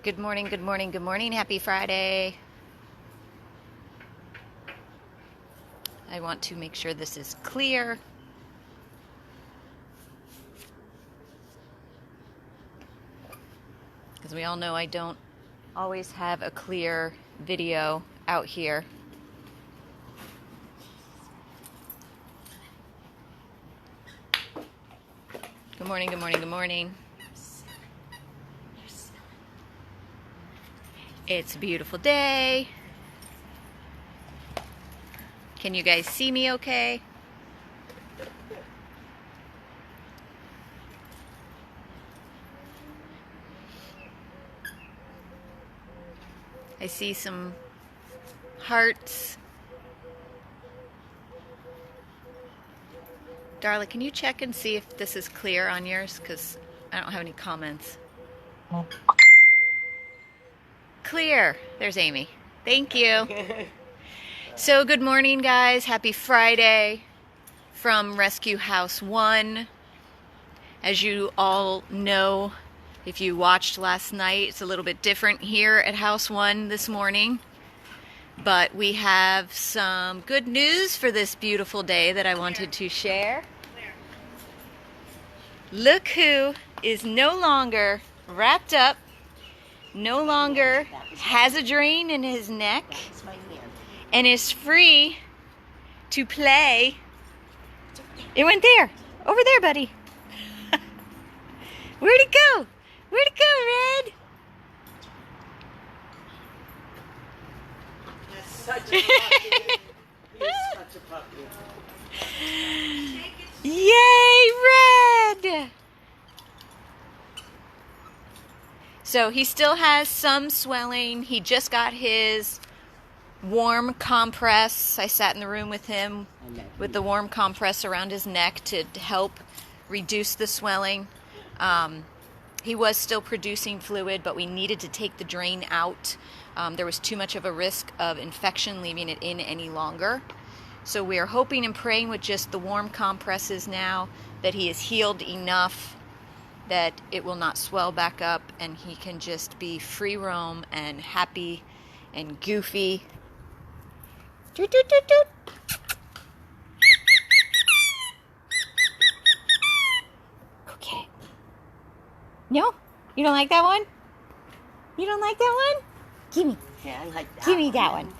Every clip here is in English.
Good morning, good morning, good morning. Happy Friday. I want to make sure this is clear. Because we all know I don't always have a clear video out here. Good morning, good morning, good morning. It's a beautiful day. Can you guys see me okay? I see some hearts. Darla, can you check and see if this is clear on yours? Because I don't have any comments. Clear. There's Amy. Thank you. So good morning, guys. Happy Friday from Rescue House 1. As you all know, if you watched last night, it's a little bit different here at House 1 this morning. But we have some good news for this beautiful day that I wanted to share. Look who is no longer wrapped up, no longer has a drain in his neck, and is free to play. It went there. Over there, buddy. Where'd it go? Where'd it go, Red? He's such a puppy. He is such a puppy. Yay, Red! So he still has some swelling. He just got his warm compress. I sat in the room with him with the warm compress around his neck to help reduce the swelling. He was still producing fluid, but we needed to take the drain out. There was too much of a risk of infection leaving it in any longer. So we are hoping and praying with just the warm compresses now that he is healed enough that it will not swell back up and he can just be free roam and happy and goofy. Doot, doot, doot, doot. Okay. No? You don't like that one? You don't like that one? Gimme. Yeah, I like that. Gimme that one.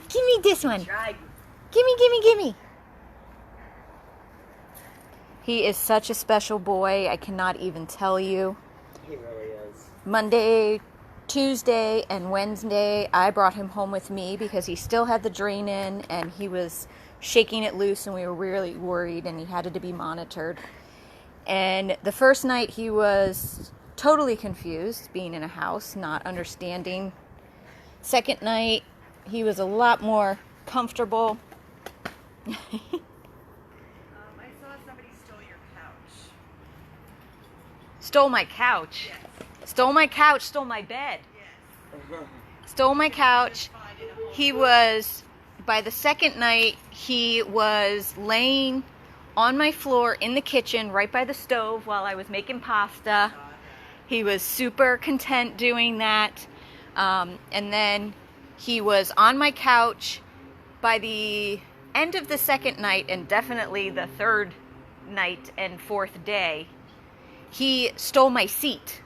Gimme this one. Tried. Gimme, gimme, gimme. He is such a special boy. I cannot even tell you. He really is. Monday, Tuesday, and Wednesday, I brought him home with me because he still had the drain in and he was shaking it loose and we were really worried and he had to be monitored. And the first night he was totally confused, being in a house, not understanding. Second night, he was a lot more comfortable. I saw somebody stole your couch. Stole my couch. Yes. Stole my couch, stole my bed. Yes. Stole my couch. He was, by the second night, he was laying on my floor in the kitchen right by the stove while I was making pasta. He was super content doing that. And then he was on my couch by the end of the second night and definitely the third night and fourth day. He stole my seat.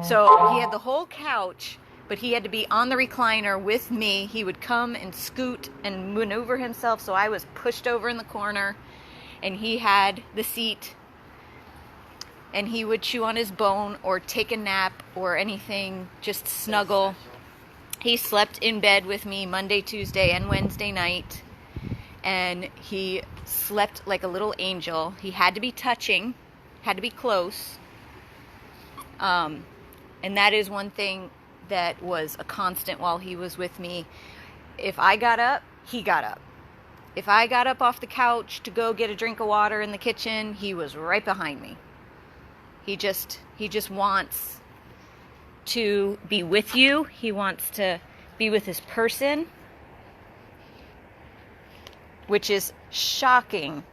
So he had the whole couch, but he had to be on the recliner with me. He would come and scoot and maneuver himself, so I was pushed over in the corner and he had the seat and he would chew on his bone or take a nap or anything, just snuggle. He slept in bed with me Monday, Tuesday, and Wednesday night, and he slept like a little angel. He had to be touching, had to be close, and that is one thing that was a constant while he was with me. If I got up, he got up. If I got up off the couch to go get a drink of water in the kitchen, he was right behind me. He just wants to be with you. He wants to be with his person, which is shocking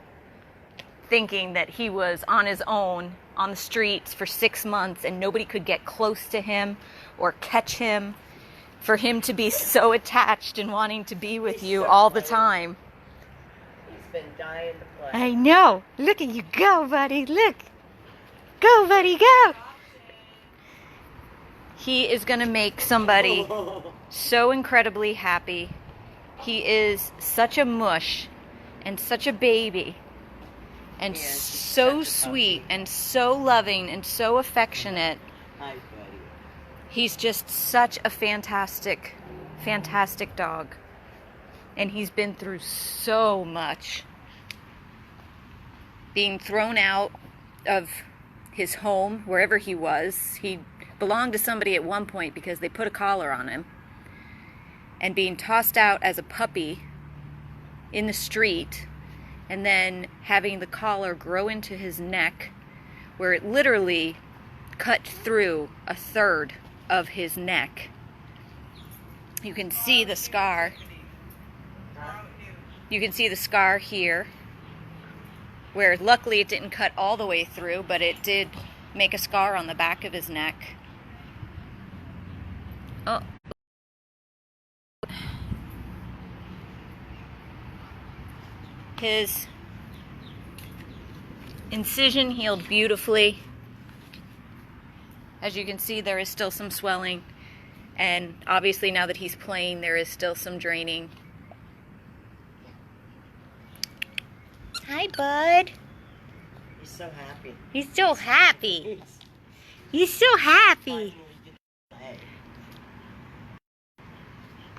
thinking that he was on his own on the streets for 6 months and nobody could get close to him or catch him, for him to be so attached and wanting to be with you all the time. He's been dying to play. I know. Look at you go, buddy. Look. Go, buddy, go. He is going to make somebody so incredibly happy. He is such a mush and such a baby and Yeah, he's so such a sweet puppy. and so loving and so affectionate. Hi, buddy. He's just such a fantastic, fantastic dog. And he's been through so much. Being thrown out of his home, wherever he was. He belonged to somebody at one point because they put a collar on him. And being tossed out as a puppy in the street, and then having the collar grow into his neck, where it literally cut through a third of his neck. You can see the scar. You can see the scar here, where luckily it didn't cut all the way through, but it did make a scar on the back of his neck. Oh. His incision healed beautifully. As you can see, there is still some swelling, and obviously now that he's playing, there is still some draining. Hi, bud. He's so happy. He's so happy. He's He's so happy. finally get to play.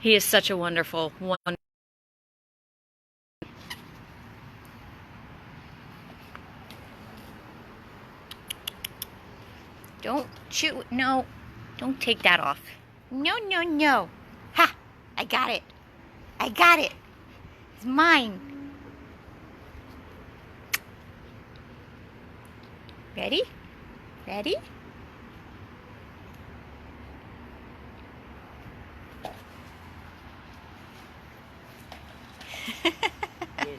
He is such a wonderful one. Don't chew. No, don't take that off. No, no, no. Ha! I got it. I got it. It's mine. Ready? Ready? He's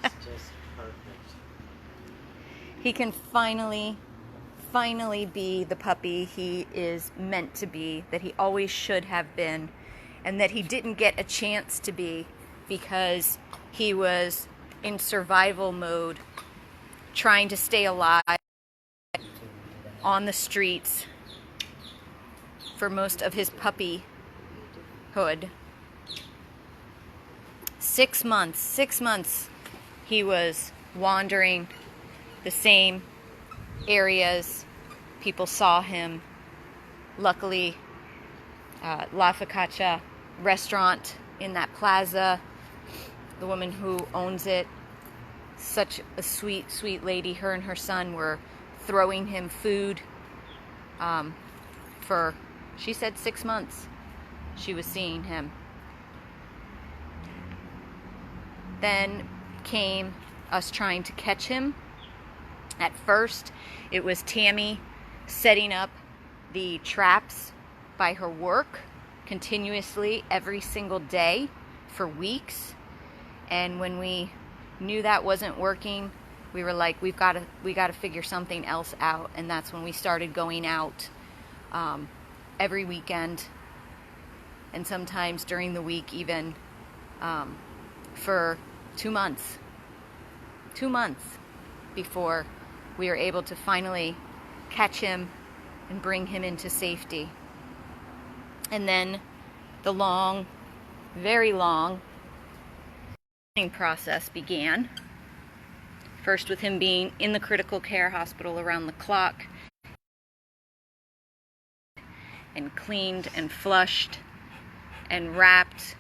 just perfect. He can finally be the puppy he is meant to be, that he always should have been, and that he didn't get a chance to be because he was in survival mode, trying to stay alive on the streets for most of his puppyhood. 6 months he was wandering the same areas. People saw him. Luckily, La Focaccia restaurant in that plaza, the woman who owns it, such a sweet, sweet lady. Her and her son were throwing him food for, she said, 6 months she was seeing him. Then came us trying to catch him. At first, it was Tammy setting up the traps by her work continuously every single day for weeks. And when we knew that wasn't working, we were like, we got to figure something else out. And that's when we started going out every weekend, and sometimes during the week even, for 2 months. 2 months before we were able to finally catch him and bring him into safety. And then the long, very long process began. First with him being in the critical care hospital around the clock, and cleaned and flushed and wrapped.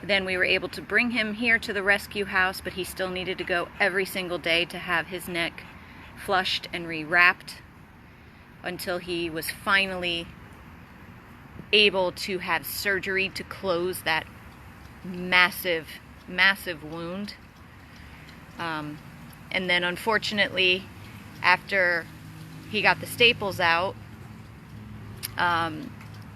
Then we were able to bring him here to the rescue house, but he still needed to go every single day to have his neck flushed and rewrapped until he was finally able to have surgery to close that massive, massive wound. And then unfortunately, after he got the staples out,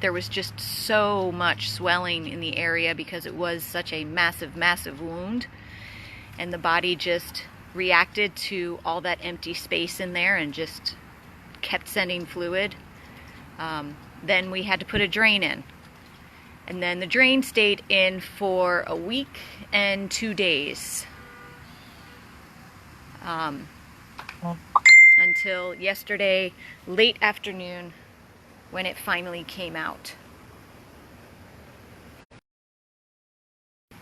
there was just so much swelling in the area because it was such a massive, massive wound. And the body just reacted to all that empty space in there and just kept sending fluid. Then we had to put a drain in. And then the drain stayed in for a week and 2 days. Until yesterday, late afternoon, when it finally came out. You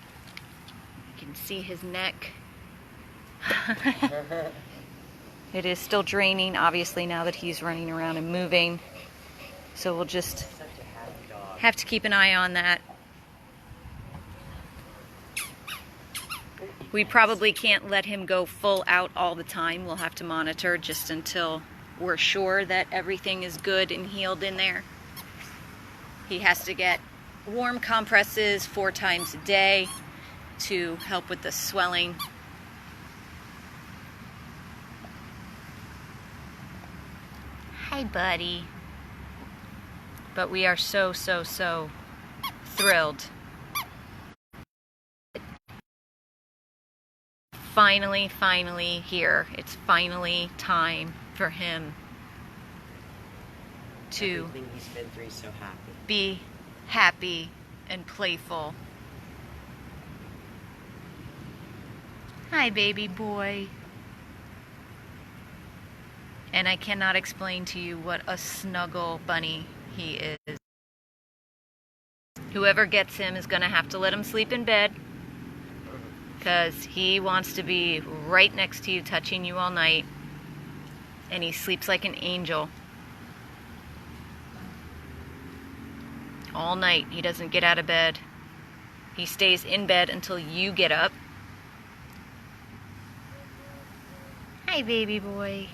can see his neck. It is still draining, obviously, now that he's running around and moving. So we'll just have to keep an eye on that. We probably can't let him go full out all the time. We'll have to monitor just until we're sure that everything is good and healed in there. He has to get warm compresses 4 times a day to help with the swelling. Hi, buddy. But we are so thrilled. Finally here. It's finally time for him to Everything he's been through, so happy. Be happy and playful. Hi, baby boy. And I cannot explain to you what a snuggle bunny he is. Whoever gets him is going to have to let him sleep in bed, because he wants to be right next to you, touching you all night. And he sleeps like an angel. All night. He doesn't get out of bed. He stays in bed until you get up. Hi, baby boy.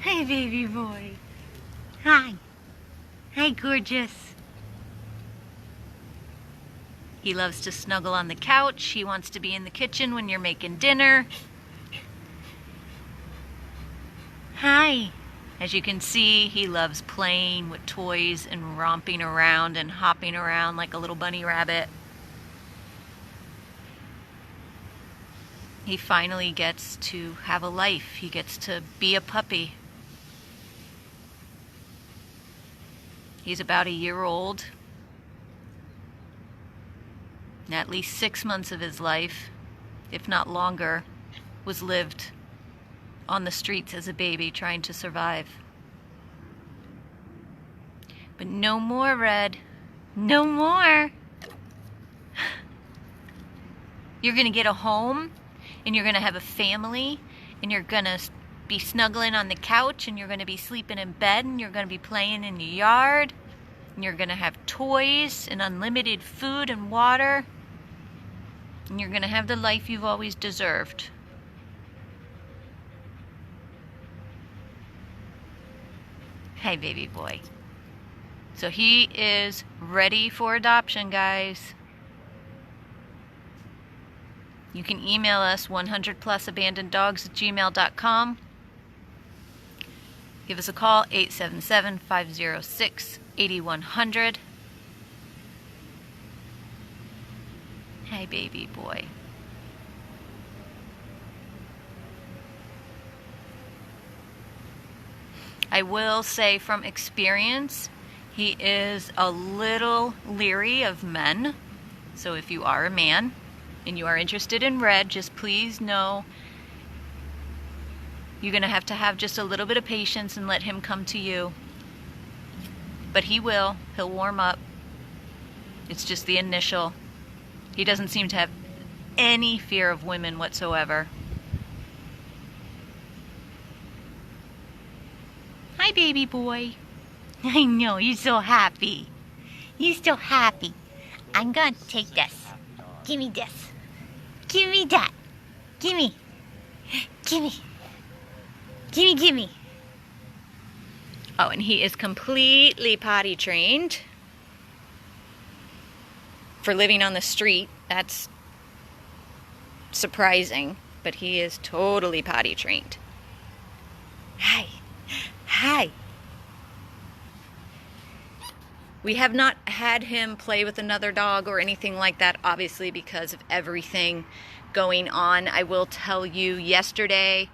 Hi, baby boy. Hi. Hi, gorgeous. He loves to snuggle on the couch. He wants to be in the kitchen when you're making dinner. Hi. As you can see, he loves playing with toys and romping around and hopping around like a little bunny rabbit. He finally gets to have a life. He gets to be a puppy. He's about a year old. And at least 6 months of his life, if not longer, was lived on the streets as a baby trying to survive. But no more, Red. No more. You're going to get a home, and you're going to have a family, and you're going to be snuggling on the couch, and you're going to be sleeping in bed, and you're going to be playing in the yard, and you're going to have toys and unlimited food and water, and you're going to have the life you've always deserved. Hey, baby boy. So he is ready for adoption, guys. You can email us 100plusabandoneddogs@gmail.com. Give us a call, 877-506-8100. Hey, baby boy. I will say from experience, he is a little leery of men. So if you are a man and you are interested in Red, just please know you're going to have just a little bit of patience and let him come to you. But he will. He'll warm up. It's just the initial. He doesn't seem to have any fear of women whatsoever. Hi, baby boy. I know, you're so happy. You're so happy. I'm going to take this. Give me this. Give me that. Give me. Give me. Give me, give me. Oh, and he is completely potty trained. For living on the street, that's surprising, but he is totally potty trained. Hi. Hi. We have not had him play with another dog or anything like that, obviously, because of everything going on. I will tell you, yesterday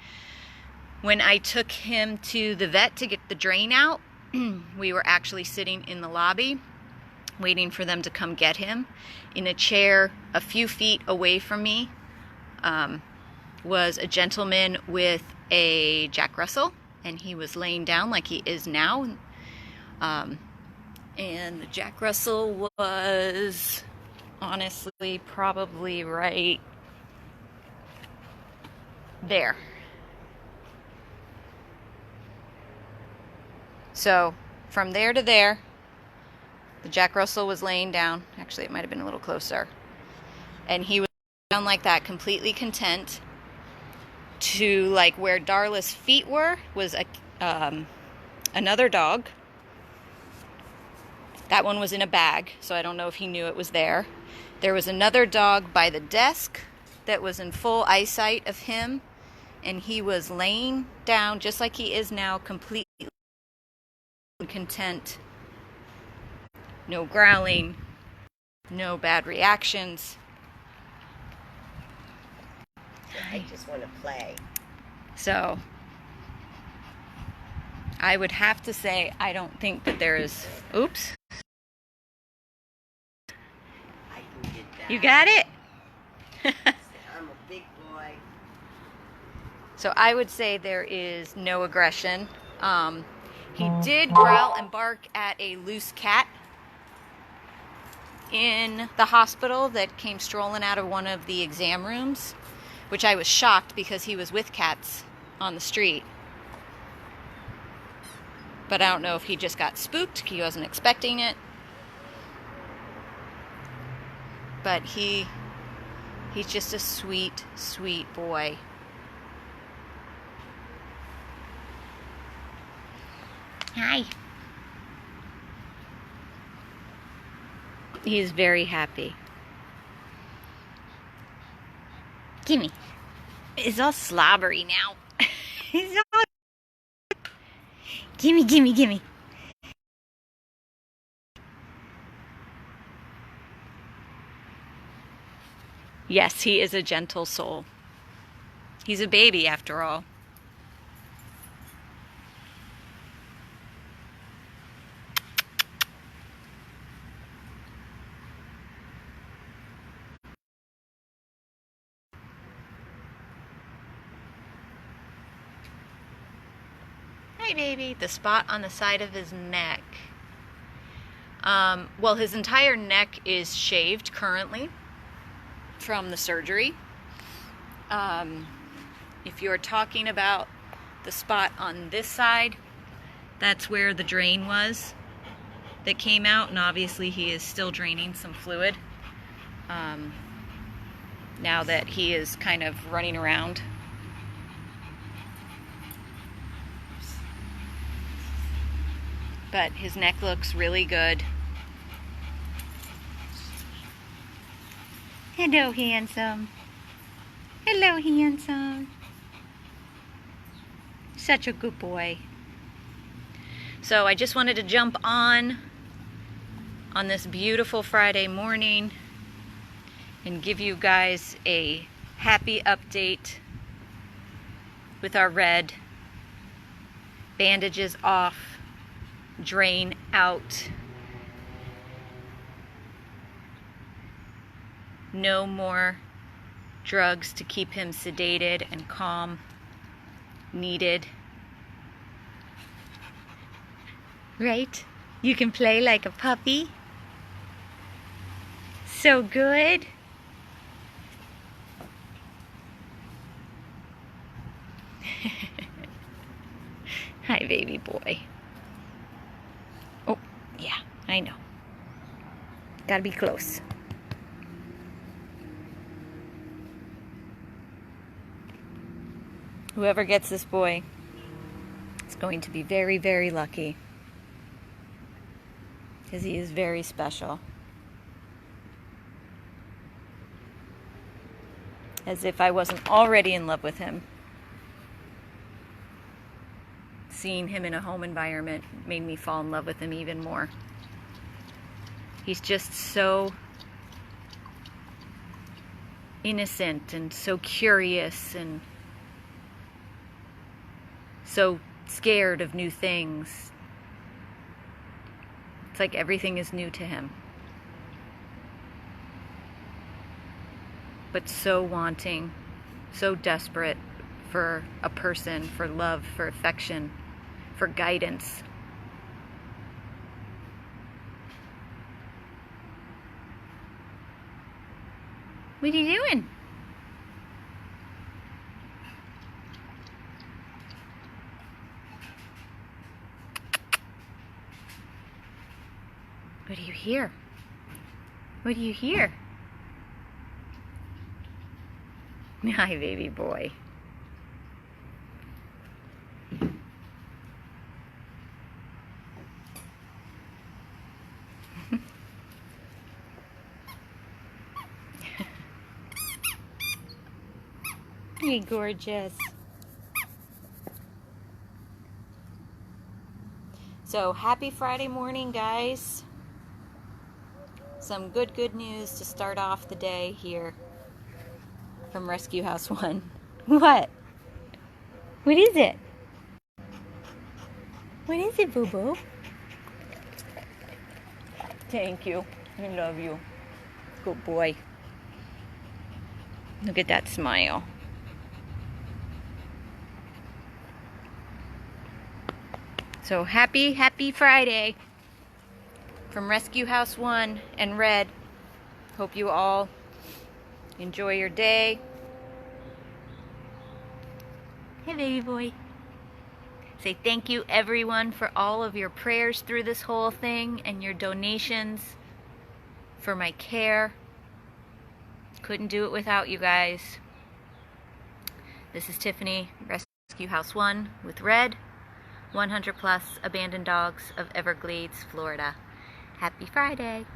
when I took him to the vet to get the drain out, we were actually sitting in the lobby waiting for them to come get him. In a chair a few feet away from me was a gentleman with a Jack Russell, and he was laying down like he is now. And the Jack Russell was honestly probably right there. So from there to there, the Jack Russell was laying down. Actually, it might have been a little closer. And he was down like that, completely content. To like where Darla's feet were was another dog. That one was in a bag, so I don't know if he knew it was there. There was another dog by the desk that was in full eyesight of him, and he was laying down just like he is now, completely content. No growling, no bad reactions. I just want to play. So I would have to say I don't think that there is... Oops. I can get that. You got it? I'm a big boy. So I would say there is no aggression. He did growl and bark at a loose cat in the hospital that came strolling out of one of the exam rooms, which I was shocked because he was with cats on the street. But I don't know if he just got spooked. He wasn't expecting it. But he's just a sweet, sweet boy. Hi. He's very happy. Gimme. It's all slobbery now. He's all... Gimme, gimme, gimme. Yes, he is a gentle soul. He's a baby after all. Hi, baby. The spot on the side of his neck. Well, his entire neck is shaved currently from the surgery. If you're talking about the spot on this side, that's where the drain was that came out, and obviously he is still draining some fluid now that he is kind of running around. But his neck looks really good. Hello, handsome. Hello, handsome. Such a good boy. So I just wanted to jump on this beautiful Friday morning and give you guys a happy update with our Red. Bandages off. Drain out. No more drugs to keep him sedated and calm needed. Right? You can play like a puppy. So good. Hi, baby boy. Oh, yeah, I know. Gotta be close. Whoever gets this boy is going to be very, very lucky. Because he is very special. As if I wasn't already in love with him. Seeing him in a home environment made me fall in love with him even more. He's just so innocent and so curious and so scared of new things. It's like everything is new to him. But so wanting, so desperate for a person, for love, for affection, for guidance. What are you doing? What do you hear? What do you hear? Hi, baby boy. You're gorgeous. So, happy Friday morning, guys. Some good news to start off the day here from Rescue House 1. What? What is it? What is it, boo-boo? Thank you. I love you. Good boy. Look at that smile. So happy Friday from Rescue House 1 and Red. Hope you all enjoy your day. Hey, baby boy. Say thank you, everyone, for all of your prayers through this whole thing and your donations for my care. Couldn't do it without you guys. This is Tiffany, Rescue House 1 with Red. 100 plus abandoned dogs of Everglades, Florida. Happy Friday.